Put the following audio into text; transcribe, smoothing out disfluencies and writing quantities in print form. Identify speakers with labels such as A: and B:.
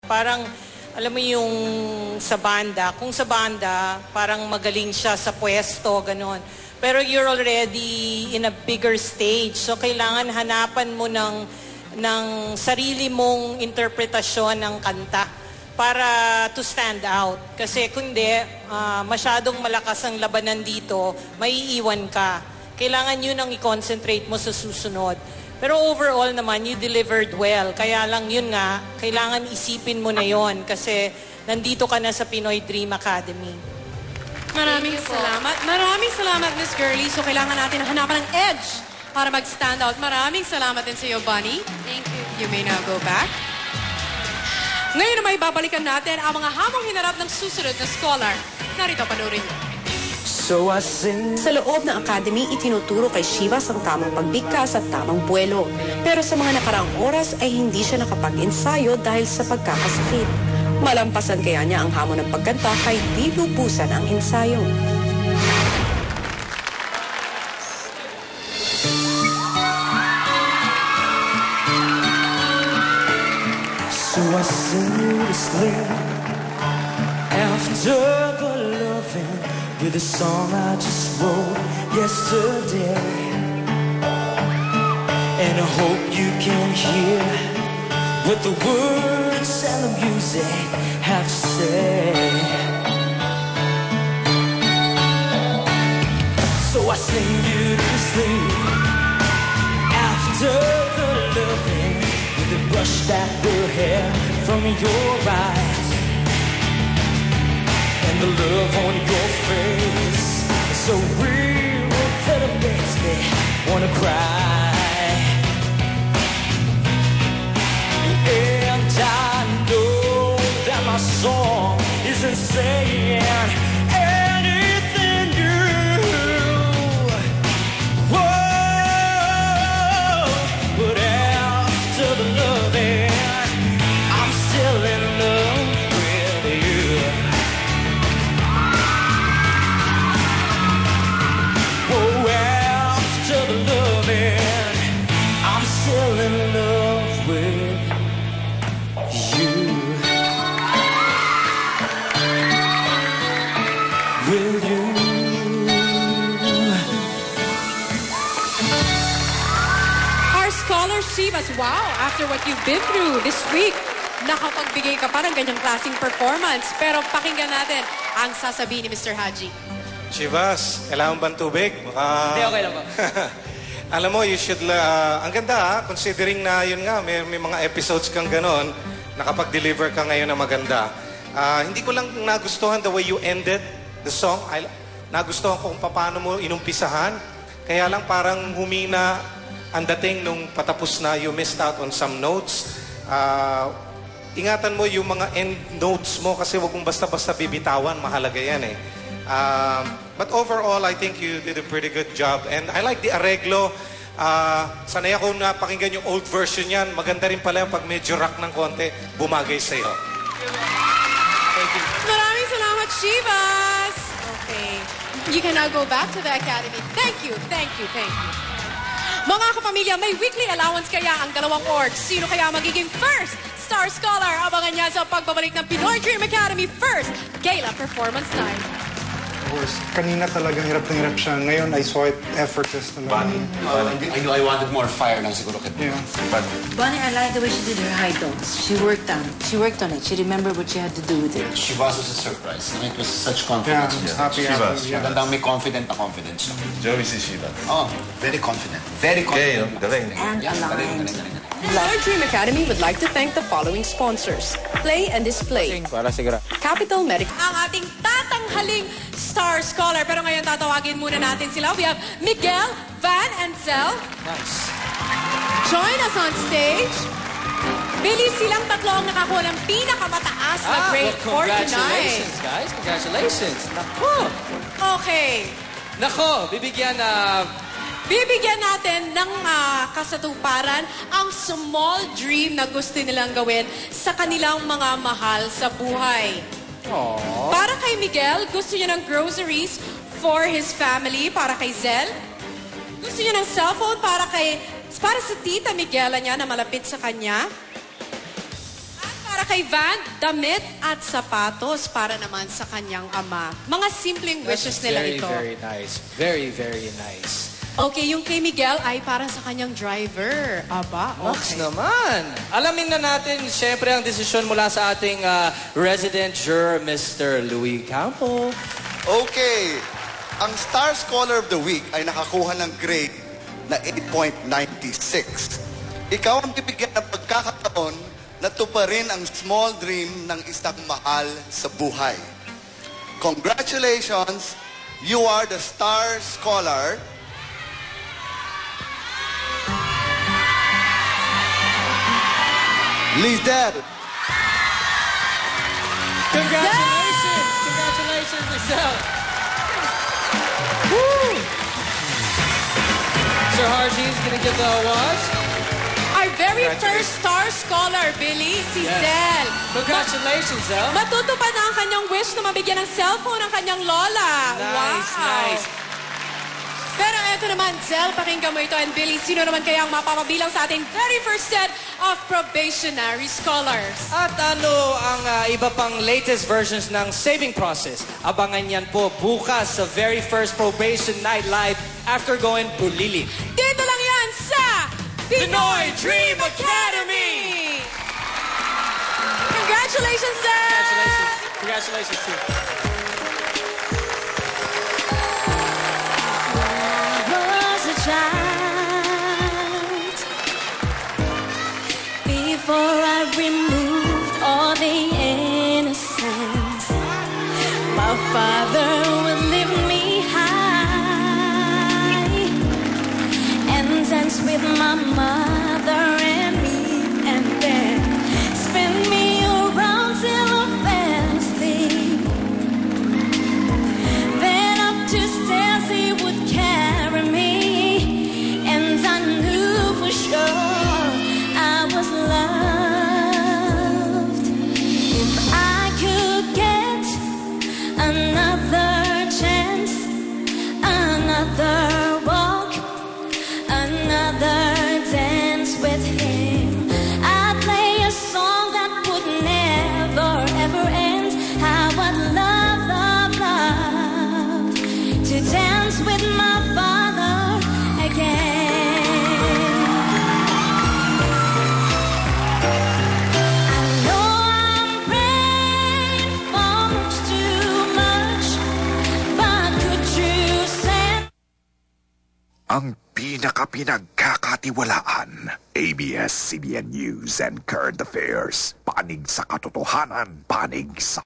A: Parang, alam mo yung sa banda, kung sa banda, parang magaling siya sa pwesto, ganon. Pero you're already in a bigger stage. So, kailangan hanapan mo ng sarili mong interpretasyon ng kanta para to stand out. Kasi kung hindi, masyadong malakas ang labanan dito, maiiwan ka. Kailangan yun ang i-concentrate mo sa susunod. Pero overall naman, you delivered well. Kaya lang yun nga, kailangan isipin mo na yon kasi nandito ka na sa Pinoy Dream Academy.
B: Maraming salamat. Maraming salamat, Miss Girlie. So kailangan natin hanapan ng edge para mag-stand out. Maraming salamat din sa iyo, Bunny.
C: Thank you.
B: You may now go back. Ngayon naman ibabalikan natin ang mga hamong hinarap ng susunod na scholar. Narito, panoorin niyo.
D: Sa loob ng academy, itinuturo kay Shivas ang tamang pagbigkas at tamang buwelo. Pero sa mga nakaraang oras ay hindi siya nakapag-ensayo dahil sa pagkakasakit. Malampasan kaya niya ang hamon ng pagkanta kahit di lubusan ang ensayo.
E: So I seriously, after the loving, with a song I just wrote yesterday. And I hope you can hear what the words and the music have to say. So I sing you to sleep after the loving, with a brush back the hair from your eyes. And the love on your face is so real that it makes me wanna cry. And I know that my song isn't saying anything new. Whoa, but after the loving, I'm still in love with you. Oh, after the loving, I'm still in love with you. With you.
B: Our scholar Shivas, wow, after what you've been through this week, nakapagbigay ka pa ng ganyang klaseng performance. Pero pakinggan natin ang sasabihin ni Mr. Haji.
F: Shivas, kailangan ba ng tubig?
G: Hindi, okay lang po.
F: Alam mo, you should, ang ganda considering na yun nga, may mga episodes kang ganon, nakapag-deliver ka ngayon na maganda. Hindi ko lang nagustuhan the way you ended the song. Nagustuhan ko kung paano mo inumpisahan. Kaya lang parang humina ang dating nung patapos na, you missed out on some notes. Ingatan mo yung mga end notes mo kasi wag mong basta-basta bibitawan. Mahalaga yan eh. But overall, I think you did a pretty good job. And I like the arreglo. Sanay ako na pakinggan yung old version yan. Maganda rin pala yung pag medyo rock ng konti, bumagay sa'yo.
G: Thank you.
B: Maraming salamat, Shivas! Okay. You can now go back to the academy. Thank you, thank you, thank you. Mga kapamilya, may weekly allowance kaya ang dalawang orgs. Sino kaya magiging first Star Scholar? Abangan niya sa pagbabalik ng Pinoy Dream Academy First Gala Performance Night.
H: Of course, kanina talagang hirap na hirap siya. Ngayon, I saw it effortless talaga.
I: I know I wanted more fire lang siguro kit.
H: Yeah.
I: But
J: Bunny, I like the way she did her high tones. She worked on it. She worked on it. She remembered what she had to do with it.
I: Shivas was a surprise. And it was such confidence.
H: Yeah, happy. Yeah.
I: Magandang may confident na confidence.
K: Joey si Shivas.
I: Oh, very confident. Very confident.
K: Galing.
J: And aligned.
D: Pinoy Dream Academy would like to thank the following sponsors. Play and Display.
G: Para sigura.
D: Capital Medical.
B: Ang ating tatanghaling Star Scholar. Pero ngayon tatawagin muna natin sila. We have Miguel, Van, and Zell.
G: Nice.
B: Join us on stage. Bilis silang tatlo ang nakakuha ng pinakamataas na grade for tonight.
G: Congratulations, guys. Congratulations. Nako.
B: Okay.
G: Nako, bibigyan
B: natin ng kasatuparan ang small dream na gusto nilang gawin sa kanilang mga mahal sa buhay.
G: Aww.
B: Para kay Miguel, gusto niya ng groceries for his family. Para kay Zell, gusto niya ng cellphone para sa tita Miguela niya na malapit sa kanya. At para kay Van, damit at sapatos para naman sa kanyang ama. Mga simpleng wishes nila ito.
G: Very nice. Very, very nice.
B: Okay, yung kay Miguel ay para sa kanyang driver. Aba,
G: Max
B: okay.
G: naman. Alamin na natin, syempre, ang desisyon mula sa ating resident juror, Mr. Louis Campo.
C: Okay. Ang Star Scholar of the Week ay nakakuha ng grade na 8.96. Ikaw ang bibigyan ng pagkakataon na tuparin ang small dream ng isang mahal sa buhay. Congratulations! You are the Star Scholar. Lizelle.
G: Congratulations! Congratulations, Lizelle! Woo! Sir Harji's gonna give the awards.
B: Our very first Star Scholar, Billy, si Zell.
G: Congratulations, Zell.
B: Matutupad na ang kanyang wish na mabigyan ng cellphone ang kanyang lola.
G: Nice,
B: wow.
G: nice.
B: Pero eto naman, Zell, pakinggan mo ito. And Billy, sino naman kaya ang mapapabilang sa ating very first set of probationary scholars?
G: At ano ang iba pang latest versions ng saving process? Abangan yan po bukas sa very first probation night live after going Bulili.
B: Dito lang yan sa
G: Pinoy Dream Academy!
B: Congratulations, Zell!
G: Congratulations. Congratulations, too.
K: Before I removed all the innocence, my father would lift me high and dance with my mother and me, and then spin me around till I fell asleep. Then up to stairs he would carry me, and I knew for sure I was loved. If I could get another chance, another walk, another dance with him, I'd play a song that would never ever end. How I'd love to dance with my father again.
L: Ang pinaka-pinagkakatiwalaan, ABS-CBN News and Current Affairs. Panig sa katotohanan, panig sa